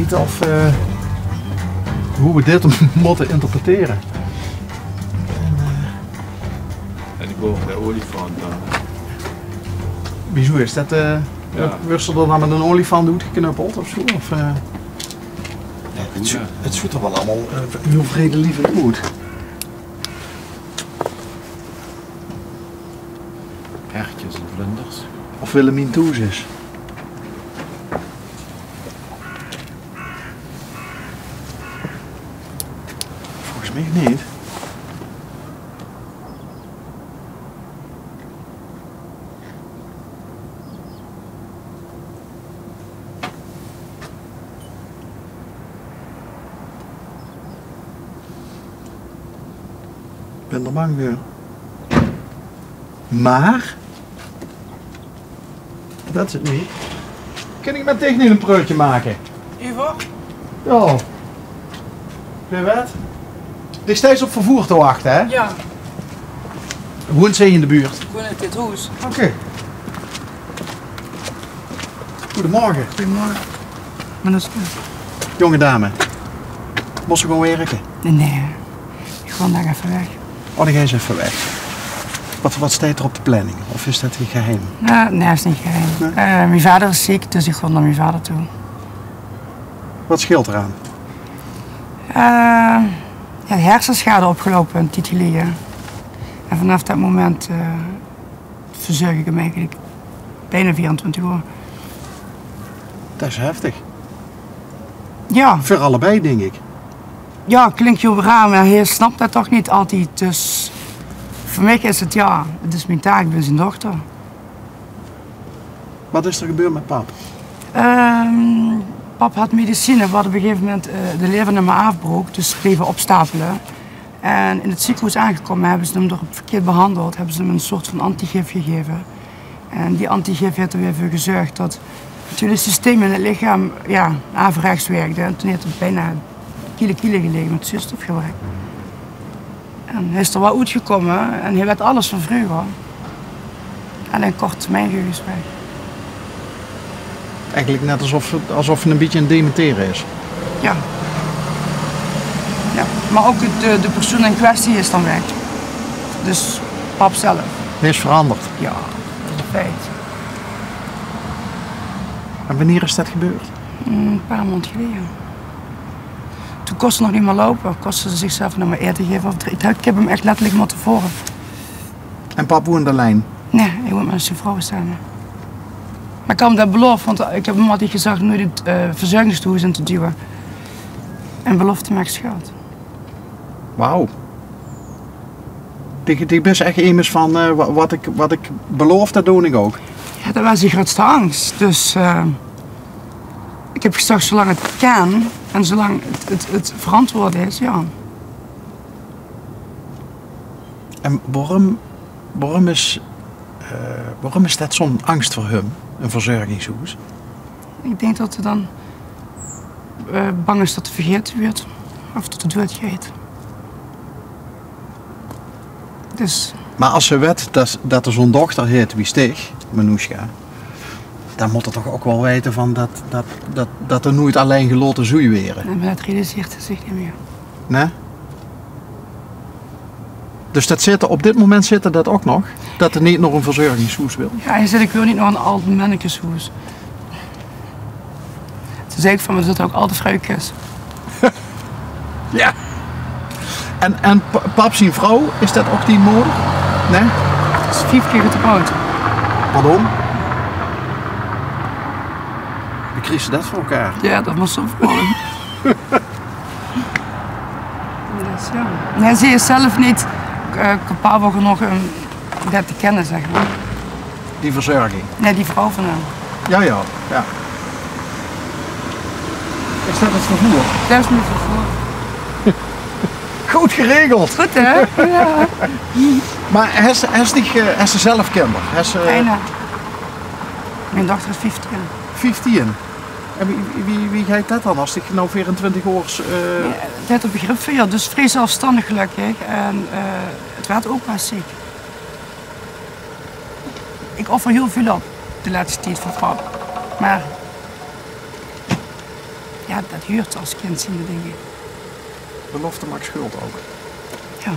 niet of, hoe we dit moeten interpreteren. En ik hoor de olifant dan. Wieso is dat? Wordt er dan met een olifant uitgeknuppeld of zo? Of, het ziet er wel allemaal heel vredelievend uit. Hertjes en vlinders. Of Willemien Toes is. Volgens mij niet. Ik ben er bang voor. Maar dat is het niet. Kan ik met tegen een preutje maken? Ivo? Ja. Weet je wat? Het is steeds op vervoer te wachten, hè? Ja, Woont ze in de buurt? gewoon uit dit huis. Oké. Goedemorgen. Goedemorgen. Maar dat is goed. Jonge dame. Moest ze gewoon werken? Nee, ik ga daar even weg. Oh, dan ga je eens even weg. Wat staat er op de planning? Of is dat geheim? Nee, dat is niet geheim. Nee? Mijn vader is ziek, dus ik ga naar mijn vader toe. Wat scheelt eraan? Ja, de hersenschade opgelopen een tijd geleden. En vanaf dat moment verzorg ik hem eigenlijk bijna 24 uur. Dat is heftig. Ja, Voor allebei, denk ik. ja, klinkt heel raar, maar hij snapt dat toch niet altijd. Dus voor mij is het ja, het is mijn taak, ik ben zijn dochter. Wat is er gebeurd met pap? Pap had medicine, wat op een gegeven moment de lever naar me afbrook, dus bleven opstapelen. En in het ziekenhuis aangekomen hebben ze hem door verkeerd behandeld, hebben ze hem een soort van antigif gegeven. En die antigif heeft er weer voor gezorgd dat het hele systeem in het lichaam ja, averechts werkte. En toen heeft hij bijna kilo gelegen met zuurstofgebrek. En hij is er wel uitgekomen en hij werd alles van vroeger. En in korte termijn weg. Eigenlijk net alsof het een beetje een dementeren is. Ja. Ja. Maar ook de persoon in kwestie is dan weg. Dus pap zelf. Hij is veranderd. Ja, dat is een feit. En wanneer is dat gebeurd? Een paar maanden geleden. Toen kon ze nog niet meer lopen. Kostte ze zichzelf nog maar eten geven. Ik heb hem echt letterlijk moeten volgen. En pap woont de lijn? Nee, hij woont met zijn vrouw samen. Maar ik had hem dat beloofd, want ik heb hem altijd gezegd nooit het verzorgingshuis in te duwen. En belofte maakt schuld. Wauw. Ik ben echt immers van wat ik beloof, dat doe ik ook. Ja, dat was zijn grootste angst. Dus ik heb gezegd, zolang het kan en zolang het verantwoord is, ja. En waarom is dat zo'n angst voor hem, een verzorgingshuis? Ik denk dat hij dan bang is dat hij vergeten wordt. Of dat hij dood gaat. Dus... Maar als ze weet dat er zo'n dochter heet wie Stig, Manoushka, dan moet er toch ook wel weten van dat er nooit alleen geloten zoei weren. En dat realiseert hij zich niet meer. Nee? Dus op dit moment zit er dat ook nog? Dat er niet nog een verzorgingshuis wil? Ja, hij zegt, ik wil niet nog een oud mannetjeshuis. Toen zei ik van, we zitten ook altijd vrouwtjes. Ja. En pap zijn vrouw, is dat ook die moeder? Nee? Dat is 4 keer getrouwd. Pardon? Wie kreeg ze dat voor elkaar? Ja, dat was zo vrolijk. Dus ja. Nee, ze is zelf niet capabel genoeg om dat te kennen, zeg maar. Die verzorging? Nee, die vrouw van hem. Ja. Is dat het vervoer? Dat is niet vervoer. Goed geregeld. Goed, hè? Ja. Maar hij ze zelf kinderen? Bijna. Mijn dochter is 15. 15. En wie gaat dat dan als ik nou 24 uur... Ja, dat heb begrip voor, ja. Dus vrij zelfstandig gelukkig. En het werd ook wel ziek. Ik offer heel veel op de laatste tijd voor pap. Maar Ja, dat huurt als kind zien, denk ik. Belofte maakt schuld ook. Ja,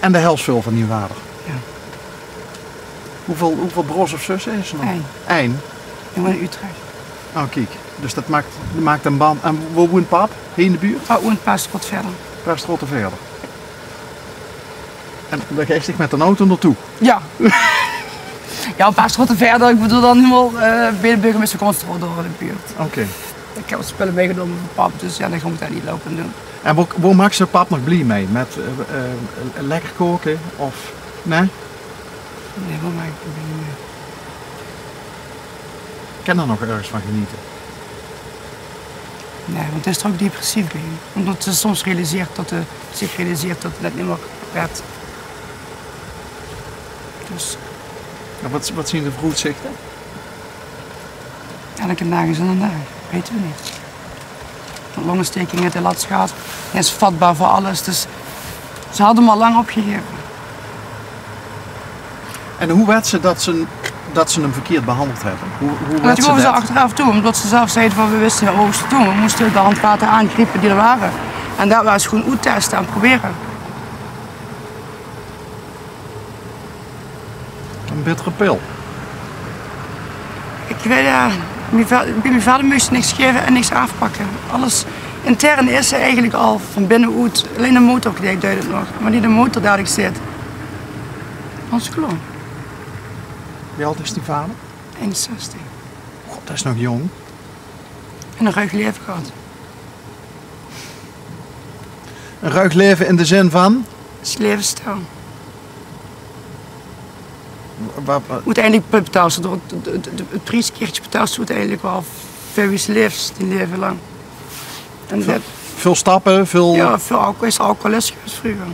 En de helftveel van die vader. ja. Hoeveel broers of zussen is er nog? Eén. Eén? Ik woon in Utrecht. Oh, kijk. Dus dat maakt een band. En waar woont pap? Hier in de buurt? Oh, woont een paar straat verder. Een paar straten verder. En daar geeft zich met een auto naartoe. Ja. Ja, een paar straten verder. Ik bedoel dan helemaal bij de burgemeester Konstro door de buurt. Oké. Ik heb wat spullen meegenomen van pap, dus ja, dan ga ik daar niet lopen doen. En waar maakt ze pap nog blij mee? Met lekker koken of... Nee? Nee, wat maak ik er niet meer? Ik kan er nog ergens van genieten. Nee, want het is er ook depressief bij. Omdat ze soms zich realiseert dat het net niet meer werd. Dus En wat zien de vooruitzichten? elke dag is een dag, weten we niet. Een longontsteking uit de lat gaat, hij is vatbaar voor alles. Dus ze hadden hem al lang opgegeven. En hoe werd ze dat ze hem verkeerd behandeld hebben? Hoe Dat werd ze gaven ze dat? achteraf toe, omdat ze zelf zeiden van we wisten heel hoogste toe. We moesten de handvaten aangrijpen die er waren. En dat was gewoon uittesten en proberen. Een bittere pil. Ik weet bij mijn vader moest je niks geven en niks afpakken. Alles intern is ze eigenlijk al van binnenuit. Alleen de motor deed het nog. Maar niet de motor dadelijk zit. Ons geloof. Wie oud is die vader? 61. God, dat is nog jong. En een ruig leven gehad. Een ruig leven in de zin van... Het levensstijl. Uiteindelijk betaalt ze door het prijskaartje betaalt ze uiteindelijk wel veel iets leeft die leven lang. En dat, veel stappen, veel... ja, veel alcohol is alcoholist geweest vroeger.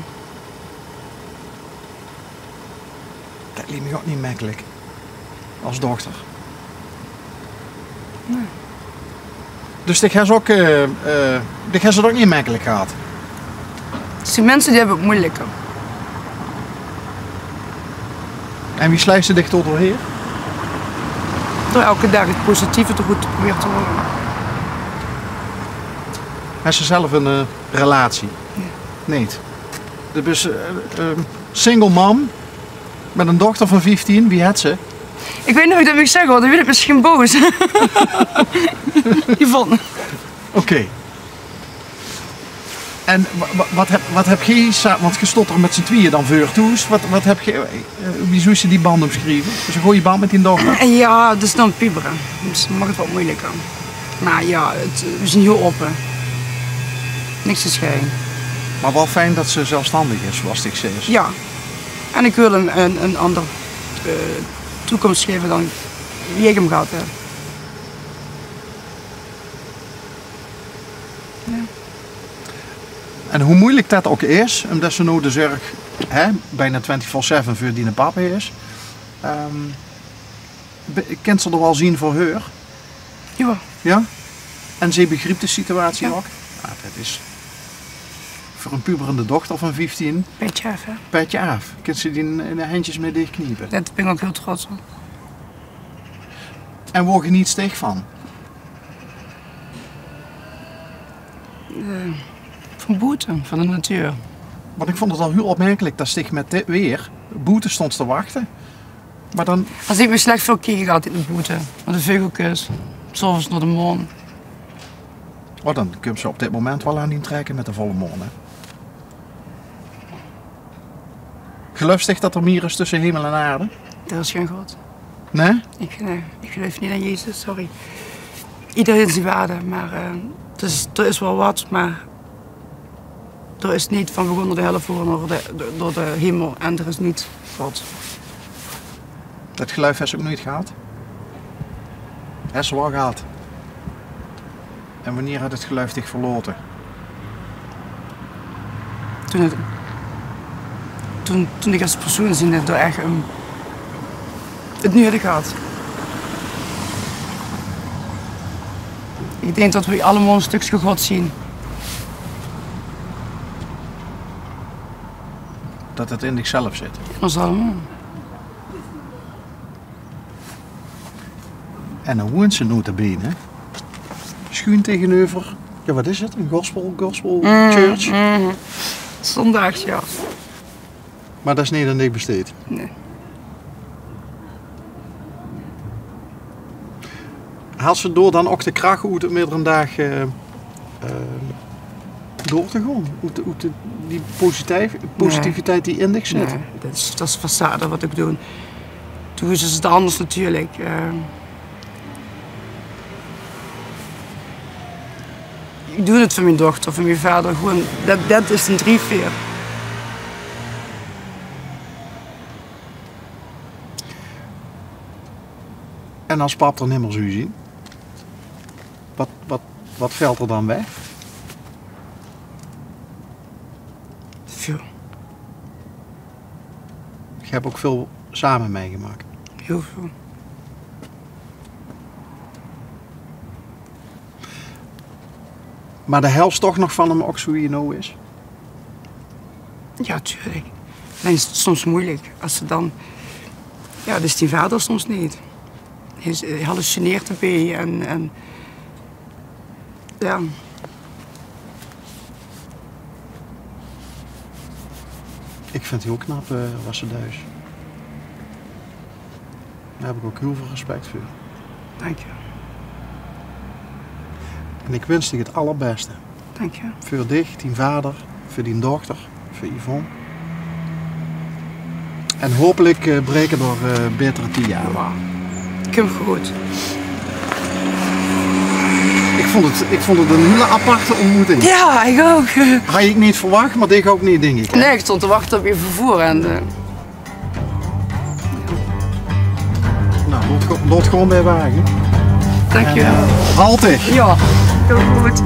Dat liep me ook niet makkelijk. Als dochter. Nee. Dus dit gaan ze ook niet makkelijk gehad. Het zijn mensen die hebben het moeilijker. En wie slijst ze dicht tot doorheen? Door elke dag het positieve te goed te proberen te worden. Heeft ze zelf een relatie? Ja. Nee. Dus single mom met een dochter van 15, wie had ze? Ik weet nooit dat ik zeg hoor, dan wil ik misschien boos. Yvonne. Oké. En wat heb je, want je stond er met z'n tweeën dan voor toe. Wat heb je, wie zou je die band omschrijven? Dus een goede band met die dochter? En ja, dat is dan puberen. Dus dan mag het wat moeilijker. Maar ja, we zijn heel open. Niks te scheiden. Maar wel fijn dat ze zelfstandig is, zoals ik zei. Ja. En ik wil een ander toekomst geven dan wie ik hem gehad heb. Ja. En hoe moeilijk dat ook is, omdat ze nou de zorg bijna 24/7 voor die papa is, kent ze er wel zien voor haar? Ja. Ja? En ze begrijpt de situatie Ja. ook? Nou, dat is voor een puberende dochter van 15, Beetje af, hè? petje af. Kunt ze die in de handjes mee dichtkniepen. Daar ben ik ook heel trots op. En word je niet steeg van? Van boete, van de natuur. Want ik vond het al heel opmerkelijk dat zich met dit weer boete stond te wachten. Maar dan, Als ik me slecht voel, kijk ik altijd naar boete. Met een vogelkus. S'avonds naar de maan. dan kun je ze op dit moment wel aan die trekken met de volle maan. Hè? Geloof zich dat er meer is tussen hemel en aarde? Er is geen God. Nee? Ik geloof niet aan Jezus, sorry. Iedereen zijn waarde, maar er is wel wat, maar er is niet van we gaan naar de hel voor door de hemel en er is niet God. Dat geloof heeft ze ook nooit gehad. Heeft ze wel gehad. En wanneer had het geloof zich verloten? Toen ik als persoon zie dat echt het nu had ik gehad. Ik denk dat we allemaal een stukje God zien. Dat het in zichzelf zit. In ons allemaal. En dan woont ze nota bene schuin tegenover, ja wat is het, een gospel church? Zondags, ja. Maar dat is niet aan niks besteed. Nee. Haalt ze door dan ook de kracht uit het meerdere dagen door te gaan? Die positiviteit die in zich zit? Nee, dat is façade wat ik doe. Toen is het anders natuurlijk. Ik doe het voor mijn dochter, voor mijn vader. Gewoon, dat is een drijfveer. En als pap er niet meer zou zien, wat valt er dan weg? Veel, Je hebt ook veel samen meegemaakt. heel veel. Maar de helft toch nog van hem ook zo wie nou is? Ja, tuurlijk. Dan is het soms moeilijk. Als ze dan... Ja, dat is die vader soms niet. Hij hallucineert erbij en... Ja. Ik vind het heel knap wat ze thuis. Daar heb ik ook heel veel respect voor. Dank je. En ik wens je het allerbeste. Dank je. Voor dich, die vader, voor die dochter, voor Yvonne. En hopelijk breken er betere 10 jaar. Wauw. Ik heb hem goed. Ik vond het een hele aparte ontmoeting. Ja, ik ook. Had ik niet verwacht, maar ik ook niet, denk ik. Nee, ik stond te wachten op je vervoer en... Nou, lot gewoon bij wagen. Dank je. Haltig! Ja, heel goed.